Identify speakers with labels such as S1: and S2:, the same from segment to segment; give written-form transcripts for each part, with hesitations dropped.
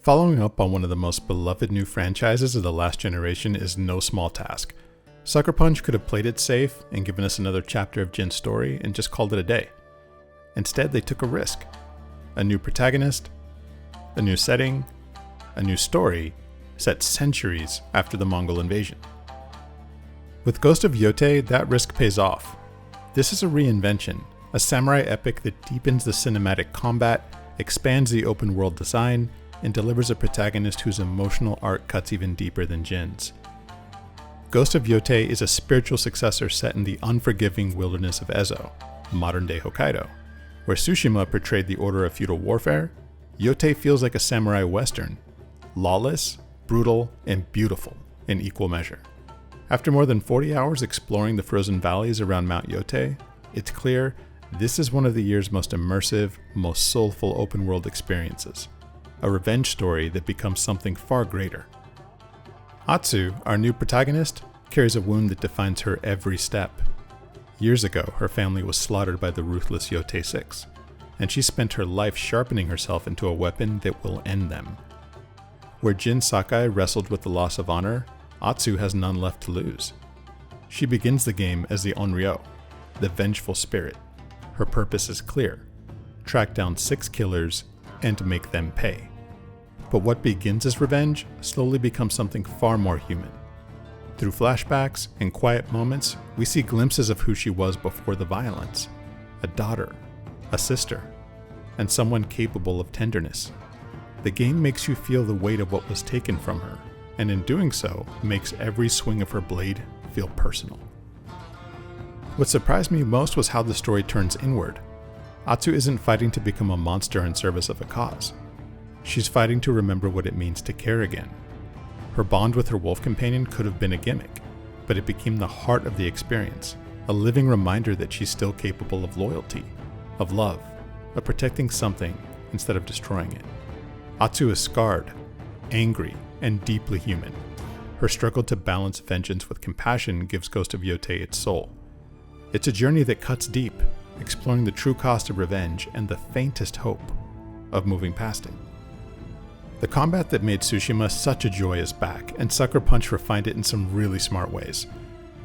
S1: Following up on one of the most beloved new franchises of the last generation is no small task. Sucker Punch could have played it safe and given us another chapter of Jin's story and just called it a day. Instead, they took a risk. A new protagonist, a new setting, a new story set centuries after the Mongol invasion. With Ghost of Yotei, that risk pays off. This is a reinvention, a samurai epic that deepens the cinematic combat, expands the open world design, and delivers a protagonist whose emotional arc cuts even deeper than Jin's. Ghost of Yotei is a spiritual successor set in the unforgiving wilderness of Ezo, modern-day Hokkaido. Where Tsushima portrayed the order of feudal warfare, Yotei feels like a samurai western, lawless, brutal, and beautiful in equal measure. After more than 40 hours exploring the frozen valleys around Mount Yotei, it's clear this is one of the year's most immersive, most soulful open-world experiences. A revenge story that becomes something far greater. Atsu, our new protagonist, carries a wound that defines her every step. Years ago, her family was slaughtered by the ruthless Yotei 6, and she spent her life sharpening herself into a weapon that will end them. Where Jin Sakai wrestled with the loss of honor, Atsu has none left to lose. She begins the game as the Onryo, the vengeful spirit. Her purpose is clear: track down 6 killers and make them pay. But what begins as revenge slowly becomes something far more human. Through flashbacks and quiet moments, we see glimpses of who she was before the violence. A daughter, a sister, and someone capable of tenderness. The game makes you feel the weight of what was taken from her, and in doing so, makes every swing of her blade feel personal. What surprised me most was how the story turns inward. Atsu isn't fighting to become a monster in service of a cause. She's fighting to remember what it means to care again. Her bond with her wolf companion could have been a gimmick, but it became the heart of the experience, a living reminder that she's still capable of loyalty, of love, of protecting something instead of destroying it. Atsu is scarred, angry, and deeply human. Her struggle to balance vengeance with compassion gives Ghost of Yotei its soul. It's a journey that cuts deep, exploring the true cost of revenge and the faintest hope of moving past it. The combat that made Tsushima such a joy is back, and Sucker Punch refined it in some really smart ways.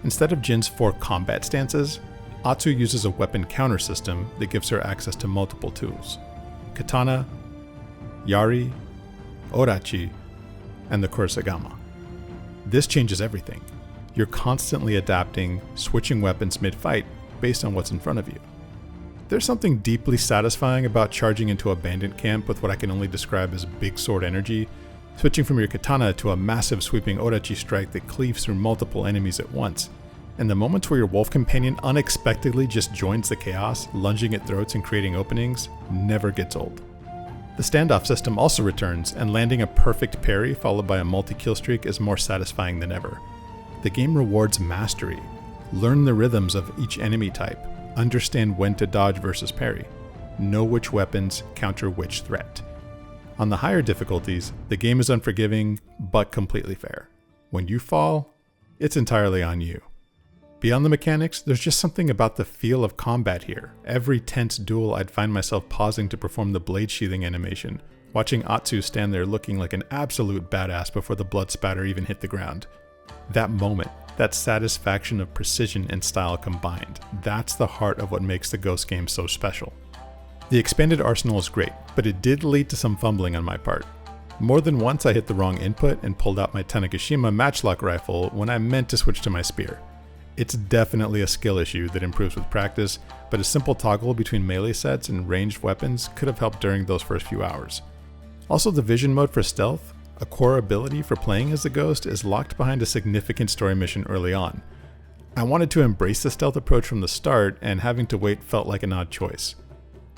S1: Instead of Jin's 4 combat stances, Atsu uses a weapon counter system that gives her access to multiple tools: katana, yari, orachi, and the kurosagama. This changes everything. You're constantly adapting, switching weapons mid-fight based on what's in front of you. There's something deeply satisfying about charging into a bandit camp with what I can only describe as big sword energy, switching from your katana to a massive sweeping orachi strike that cleaves through multiple enemies at once, and the moments where your wolf companion unexpectedly just joins the chaos, lunging at throats and creating openings, never gets old. The standoff system also returns, and landing a perfect parry followed by a multi-kill streak is more satisfying than ever. The game rewards mastery. Learn the rhythms of each enemy type. Understand when to dodge versus parry. Know which weapons counter which threat. On the higher difficulties, the game is unforgiving, but completely fair. When you fall, it's entirely on you. Beyond the mechanics, there's just something about the feel of combat here. Every tense duel, I'd find myself pausing to perform the blade sheathing animation, watching Atsu stand there looking like an absolute badass before the blood spatter even hit the ground. That moment, that satisfaction of precision and style combined, that's the heart of what makes the Ghost game so special. The expanded arsenal is great, but it did lead to some fumbling on my part. More than once I hit the wrong input and pulled out my Tanegashima matchlock rifle when I meant to switch to my spear. It's definitely a skill issue that improves with practice, but a simple toggle between melee sets and ranged weapons could have helped during those first few hours. Also, the vision mode for stealth, a core ability for playing as the Ghost, is locked behind a significant story mission early on. I wanted to embrace the stealth approach from the start, and having to wait felt like an odd choice.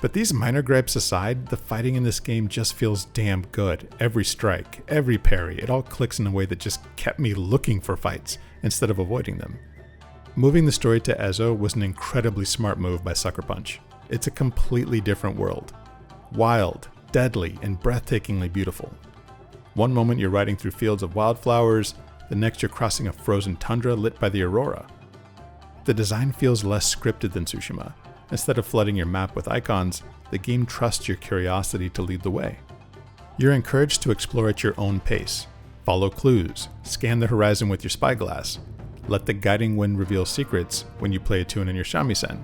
S1: But these minor gripes aside, the fighting in this game just feels damn good. Every strike, every parry, it all clicks in a way that just kept me looking for fights instead of avoiding them. Moving the story to Ezo was an incredibly smart move by Sucker Punch. It's a completely different world. Wild, deadly, and breathtakingly beautiful. One moment you're riding through fields of wildflowers, the next you're crossing a frozen tundra lit by the aurora. The design feels less scripted than Tsushima. Instead of flooding your map with icons, the game trusts your curiosity to lead the way. You're encouraged to explore at your own pace, follow clues, scan the horizon with your spyglass, let the guiding wind reveal secrets when you play a tune in your shamisen.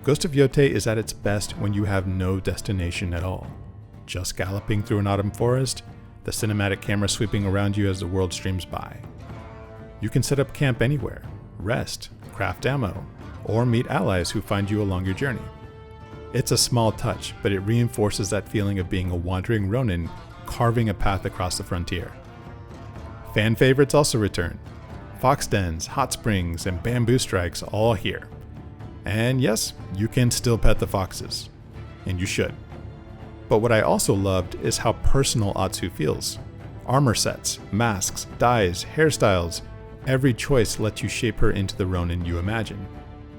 S1: Ghost of Yotei is at its best when you have no destination at all. Just galloping through an autumn forest, the cinematic camera sweeping around you as the world streams by. You can set up camp anywhere, rest, craft ammo, or meet allies who find you along your journey. It's a small touch, but it reinforces that feeling of being a wandering ronin carving a path across the frontier. Fan favorites also return. Fox dens, hot springs, and bamboo strikes all here. And yes, you can still pet the foxes. And you should. But what I also loved is how personal Atsu feels. Armor sets, masks, dyes, hairstyles, every choice lets you shape her into the ronin you imagine.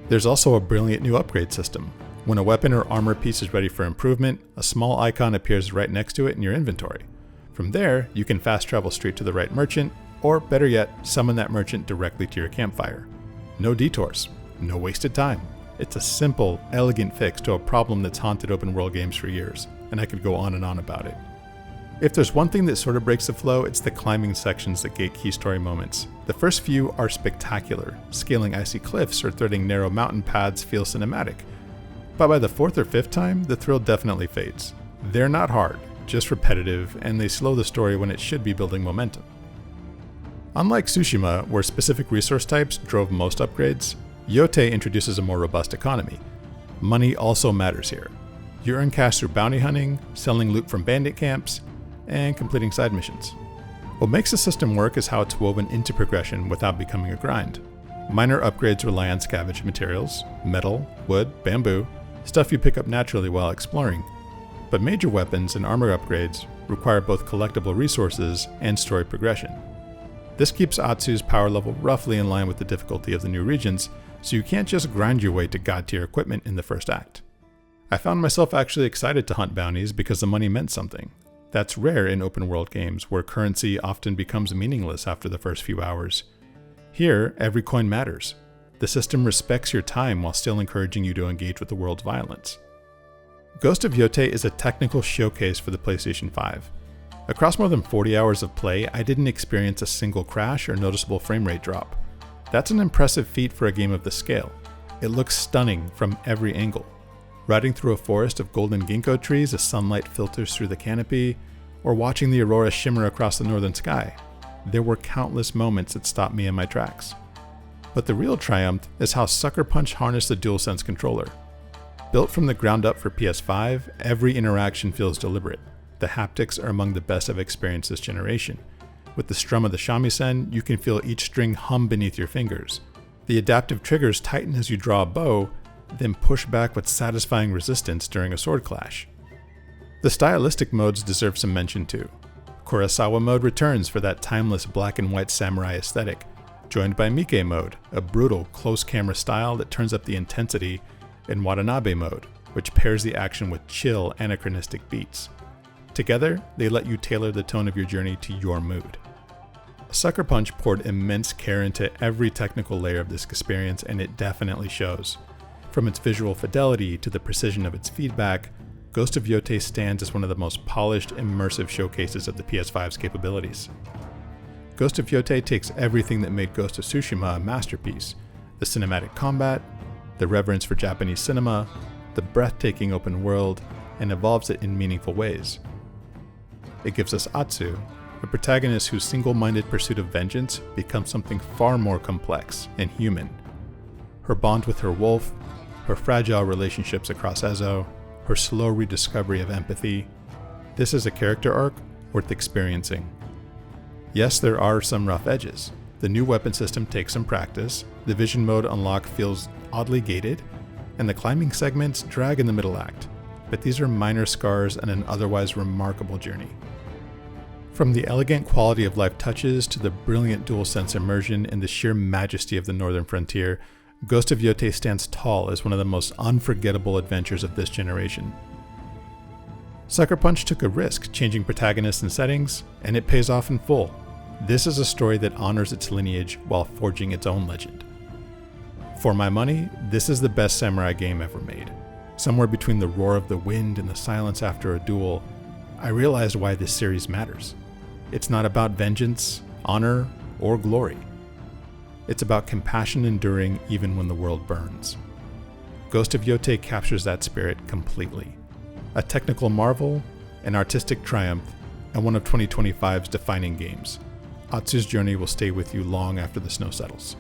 S1: There's also a brilliant new upgrade system. When a weapon or armor piece is ready for improvement, a small icon appears right next to it in your inventory. From there, you can fast travel straight to the right merchant, or better yet, summon that merchant directly to your campfire. No detours, no wasted time. It's a simple, elegant fix to a problem that's haunted open world games for years, and I could go on and on about it. If there's one thing that sort of breaks the flow, it's the climbing sections that gate key story moments. The first few are spectacular. Scaling icy cliffs or threading narrow mountain paths feel cinematic. But by the fourth or fifth time, the thrill definitely fades. They're not hard, just repetitive, and they slow the story when it should be building momentum. Unlike Tsushima, where specific resource types drove most upgrades, Yotei introduces a more robust economy. Money also matters here. You earn cash through bounty hunting, selling loot from bandit camps, and completing side missions. What makes the system work is how it's woven into progression without becoming a grind. Minor upgrades rely on scavenged materials, metal, wood, bamboo, stuff you pick up naturally while exploring. But major weapons and armor upgrades require both collectible resources and story progression. This keeps Atsu's power level roughly in line with the difficulty of the new regions, so you can't just grind your way to god tier equipment in the first act. I found myself actually excited to hunt bounties because the money meant something. That's rare in open world games where currency often becomes meaningless after the first few hours. Here, every coin matters. The system respects your time while still encouraging you to engage with the world's violence. Ghost of Yotei is a technical showcase for the PlayStation 5. Across more than 40 hours of play, I didn't experience a single crash or noticeable frame rate drop. That's an impressive feat for a game of this scale. It looks stunning from every angle. Riding through a forest of golden ginkgo trees as sunlight filters through the canopy, or watching the aurora shimmer across the northern sky, there were countless moments that stopped me in my tracks. But the real triumph is how Sucker Punch harnessed the DualSense controller. Built from the ground up for PS5, every interaction feels deliberate. The haptics are among the best I've experienced this generation. With the strum of the shamisen, you can feel each string hum beneath your fingers. The adaptive triggers tighten as you draw a bow, then push back with satisfying resistance during a sword clash. The stylistic modes deserve some mention too. Kurosawa mode returns for that timeless black and white samurai aesthetic, joined by Mike mode, a brutal, close camera style that turns up the intensity, and Watanabe mode, which pairs the action with chill, anachronistic beats. Together, they let you tailor the tone of your journey to your mood. Sucker Punch poured immense care into every technical layer of this experience, and it definitely shows. From its visual fidelity to the precision of its feedback, Ghost of Yotei stands as one of the most polished, immersive showcases of the PS5's capabilities. Ghost of Yotei takes everything that made Ghost of Tsushima a masterpiece: the cinematic combat, the reverence for Japanese cinema, the breathtaking open world, and evolves it in meaningful ways. It gives us Atsu, a protagonist whose single-minded pursuit of vengeance becomes something far more complex and human. Her bond with her wolf, her fragile relationships across Ezo, her slow rediscovery of empathy. This is a character arc worth experiencing. Yes, there are some rough edges. The new weapon system takes some practice, the vision mode unlock feels oddly gated, and the climbing segments drag in the middle act. But these are minor scars on an otherwise remarkable journey. From the elegant quality of life touches to the brilliant DualSense immersion and the sheer majesty of the northern frontier, Ghost of Yotei stands tall as one of the most unforgettable adventures of this generation. Sucker Punch took a risk changing protagonists and settings, and it pays off in full. This is a story that honors its lineage while forging its own legend. For my money, this is the best samurai game ever made. Somewhere between the roar of the wind and the silence after a duel, I realized why this series matters. It's not about vengeance, honor, or glory. It's about compassion enduring even when the world burns. Ghost of Yotei captures that spirit completely. A technical marvel, an artistic triumph, and one of 2025's defining games. Atsu's journey will stay with you long after the snow settles.